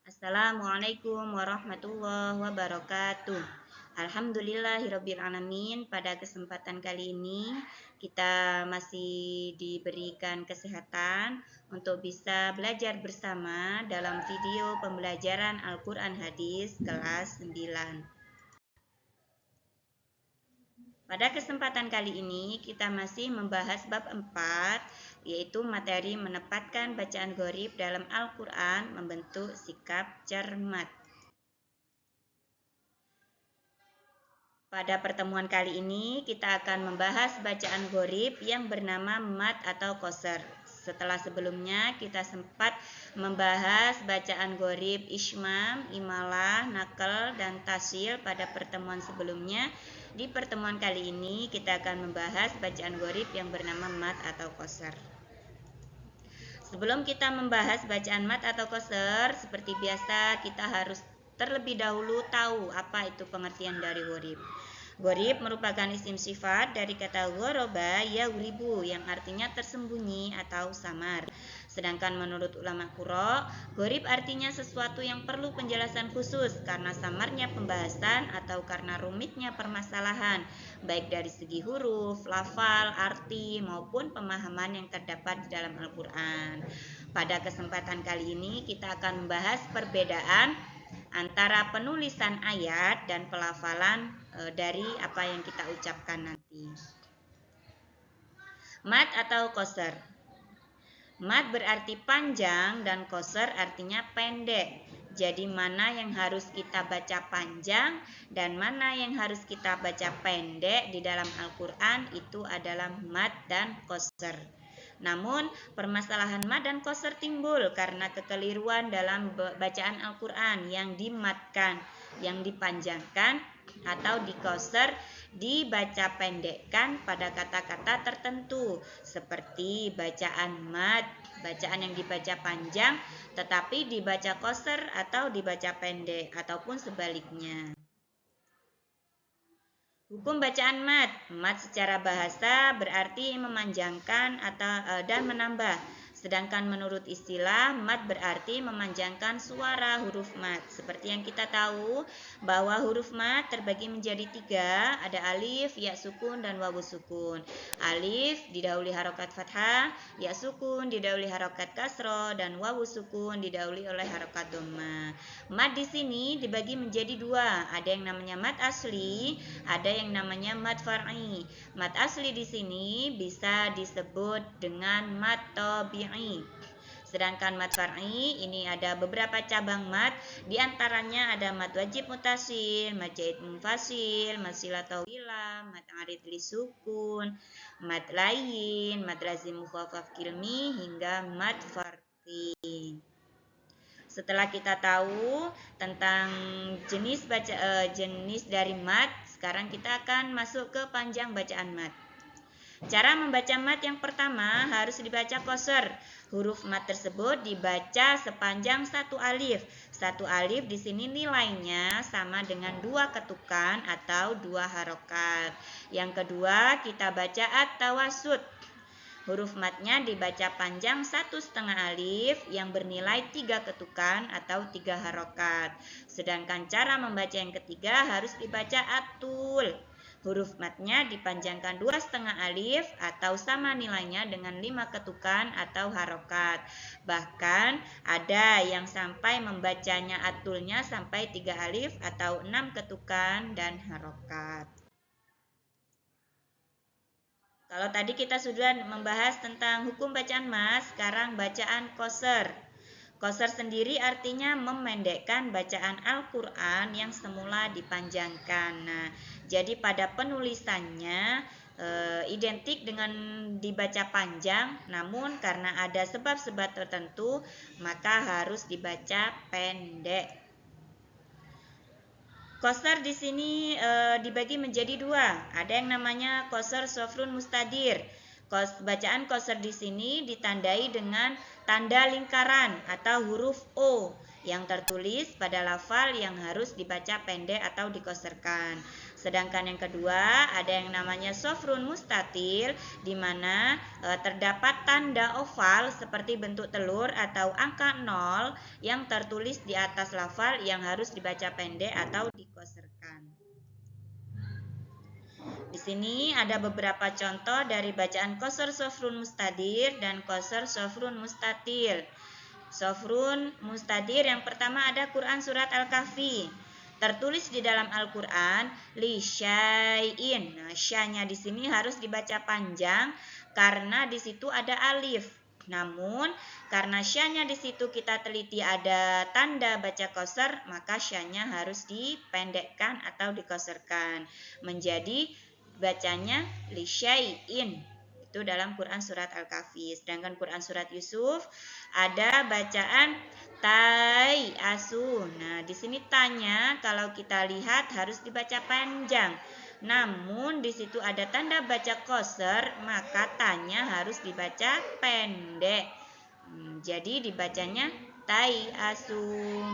Assalamualaikum warahmatullahi wabarakatuh. Alhamdulillahirabbil alamin. Pada kesempatan kali ini kita masih diberikan kesehatan untuk bisa belajar bersama dalam video pembelajaran Al-Qur'an Hadis kelas 9. Pada kesempatan kali ini kita masih membahas bab 4, yaitu materi menempatkan bacaan gharib dalam Al-Quran membentuk sikap cermat. Pada pertemuan kali ini kita akan membahas bacaan gharib yang bernama mad atau qasar. Setelah sebelumnya kita sempat membahas bacaan gharib ishmam, imalah, nakal, dan tasil pada pertemuan sebelumnya. Di pertemuan kali ini kita akan membahas bacaan gharib yang bernama mad atau qasar. Sebelum kita membahas bacaan mad atau qasar, seperti biasa kita harus terlebih dahulu tahu apa itu pengertian dari gharib. Gharib merupakan isim sifat dari kata ghoroba yaghribu yang artinya tersembunyi atau samar. Sedangkan menurut ulama Qurra, gharib artinya sesuatu yang perlu penjelasan khusus karena samarnya pembahasan atau karena rumitnya permasalahan, baik dari segi huruf, lafal, arti maupun pemahaman yang terdapat di dalam Al-Qur'an. Pada kesempatan kali ini kita akan membahas perbedaan antara penulisan ayat dan pelafalan dari apa yang kita ucapkan nanti. Mad atau qasar. Mad berarti panjang dan qasar artinya pendek. Jadi mana yang harus kita baca panjang dan mana yang harus kita baca pendek di dalam Al-Quran itu adalah mad dan qasar. Namun permasalahan mad dan qasar timbul karena kekeliruan dalam bacaan Al-Quran yang dimadkan, yang dipanjangkan atau diqasar, dibaca pendekkan pada kata-kata tertentu seperti bacaan mad, bacaan yang dibaca panjang tetapi dibaca qasar atau dibaca pendek ataupun sebaliknya. Hukum bacaan mad. Mad secara bahasa berarti memanjangkan atau dan menambah. Sedangkan menurut istilah, mad berarti memanjangkan suara huruf mad. Seperti yang kita tahu bahwa huruf mad terbagi menjadi 3, ada alif, ya sukun, dan wawu sukun. Alif didahului harokat fathah, ya sukun didahului harokat kasro, dan wawu sukun didahului oleh harokat dhamma. Mad di sini dibagi menjadi 2, ada yang namanya mad asli, ada yang namanya mad far'i. Mad asli di sini bisa disebut dengan mad tabi'i. Sedangkan mad far'i ini ada beberapa cabang mad, di antaranya ada mad wajib mutasil, mad jaid munfasil, mad silah tawilah, mad arid li sukun, mad lain, mad lazim mukhafaf kilmi hingga mad far'i. Setelah kita tahu tentang jenis dari mad, sekarang kita akan masuk ke panjang bacaan mad. Cara membaca mad yang pertama harus dibaca qasar. Huruf mad tersebut dibaca sepanjang 1 alif. 1 alif di sini nilainya sama dengan 2 ketukan atau 2 harokat. Yang kedua kita baca at-tawassut. Huruf madnya dibaca panjang 1,5 alif yang bernilai 3 ketukan atau 3 harokat. Sedangkan cara membaca yang ketiga harus dibaca atul. Huruf madnya dipanjangkan 2,5 alif atau sama nilainya dengan 5 ketukan atau harokat. Bahkan ada yang sampai membacanya atulnya sampai 3 alif atau 6 ketukan dan harokat. Kalau tadi kita sudah membahas tentang hukum bacaan mad, sekarang bacaan qasar. Qasar sendiri artinya memendekkan bacaan Al-Quran yang semula dipanjangkan. Nah, jadi pada penulisannya identik dengan dibaca panjang, namun karena ada sebab-sebab tertentu maka harus dibaca pendek. Qasar di sini dibagi menjadi 2. Ada yang namanya qasar sofrun mustadir. Bacaan qasar di sini ditandai dengan tanda lingkaran atau huruf O yang tertulis pada lafal yang harus dibaca pendek atau diqasarkan. Sedangkan yang kedua ada yang namanya sofrun mustatil, di mana terdapat tanda oval seperti bentuk telur atau angka 0 yang tertulis di atas lafal yang harus dibaca pendek atau dikoserkan. Di sini ada beberapa contoh dari bacaan qasr sofrun mustadir dan qasr sofrun mustatil. Sofrun mustadir yang pertama ada Quran surat Al-Kahfi. Tertulis di dalam Al-Quran li syai'in. Nah, syanya di sini harus dibaca panjang karena di situ ada alif. Namun karena syanya di situ kita teliti ada tanda baca qasr, maka syanya harus dipendekkan atau dikoserkan menjadi bacanya li syai'in. Itu dalam Quran surat Al-Kahfi. Sedangkan Quran surat Yusuf ada bacaan tai asu. Nah, di sini tanya kalau kita lihat harus dibaca panjang. Namun di situ ada tanda baca qasr, maka tanya harus dibaca pendek. Jadi dibacanya tai asu.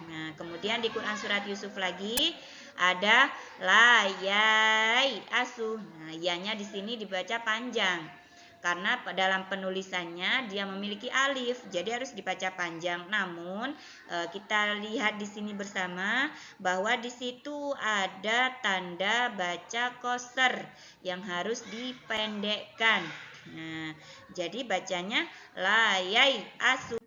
Nah, kemudian di Quran surat Yusuf lagi ada layai asu. Nah, ianya di sini dibaca panjang karena dalam penulisannya dia memiliki alif, jadi harus dibaca panjang. Namun kita lihat di sini bersama bahwa di situ ada tanda baca qasr yang harus dipendekkan. Nah, jadi bacanya layai asu.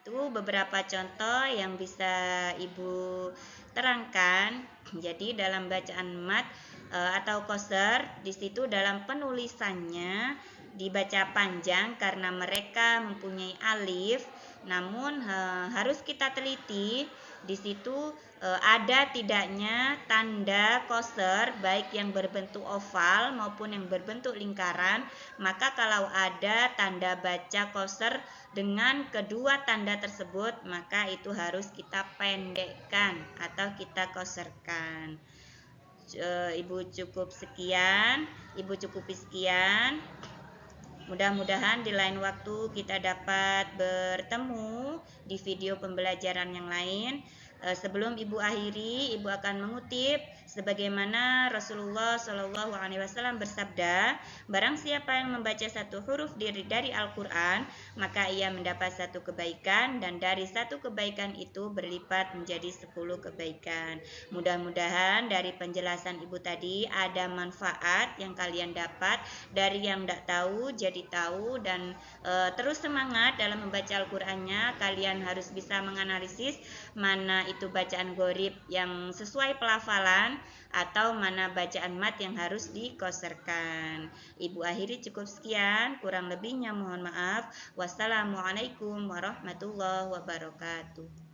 Itu beberapa contoh yang bisa Ibu terangkan. Jadi dalam bacaan mat atau qasr, di situ dalam penulisannya dibaca panjang karena mereka mempunyai alif. Namun harus kita teliti di situ ada tidaknya tanda qasr baik yang berbentuk oval maupun yang berbentuk lingkaran. Maka kalau ada tanda baca qasr dengan kedua tanda tersebut, maka itu harus kita pendekkan atau kita koserkan. Ibu cukupi sekian. Mudah-mudahan di lain waktu kita dapat bertemu di video pembelajaran yang lain. Sebelum Ibu akhiri, Ibu akan mengutip sebagaimana Rasulullah Shallallahu Alaihi Wasallam bersabda, barang siapa yang membaca satu huruf dari Al-Quran, maka ia mendapat satu kebaikan dan dari satu kebaikan itu berlipat menjadi 10 kebaikan. Mudah-mudahan dari penjelasan Ibu tadi ada manfaat yang kalian dapat, dari yang tidak tahu jadi tahu, dan terus semangat dalam membaca Al-Qurannya. Kalian harus bisa menganalisis mana itu bacaan gharib yang sesuai pelafalan atau mana bacaan mat yang harus dikoserkan. Ibu akhiri cukup sekian, kurang lebihnya mohon maaf. Wassalamualaikum warahmatullahi wabarakatuh.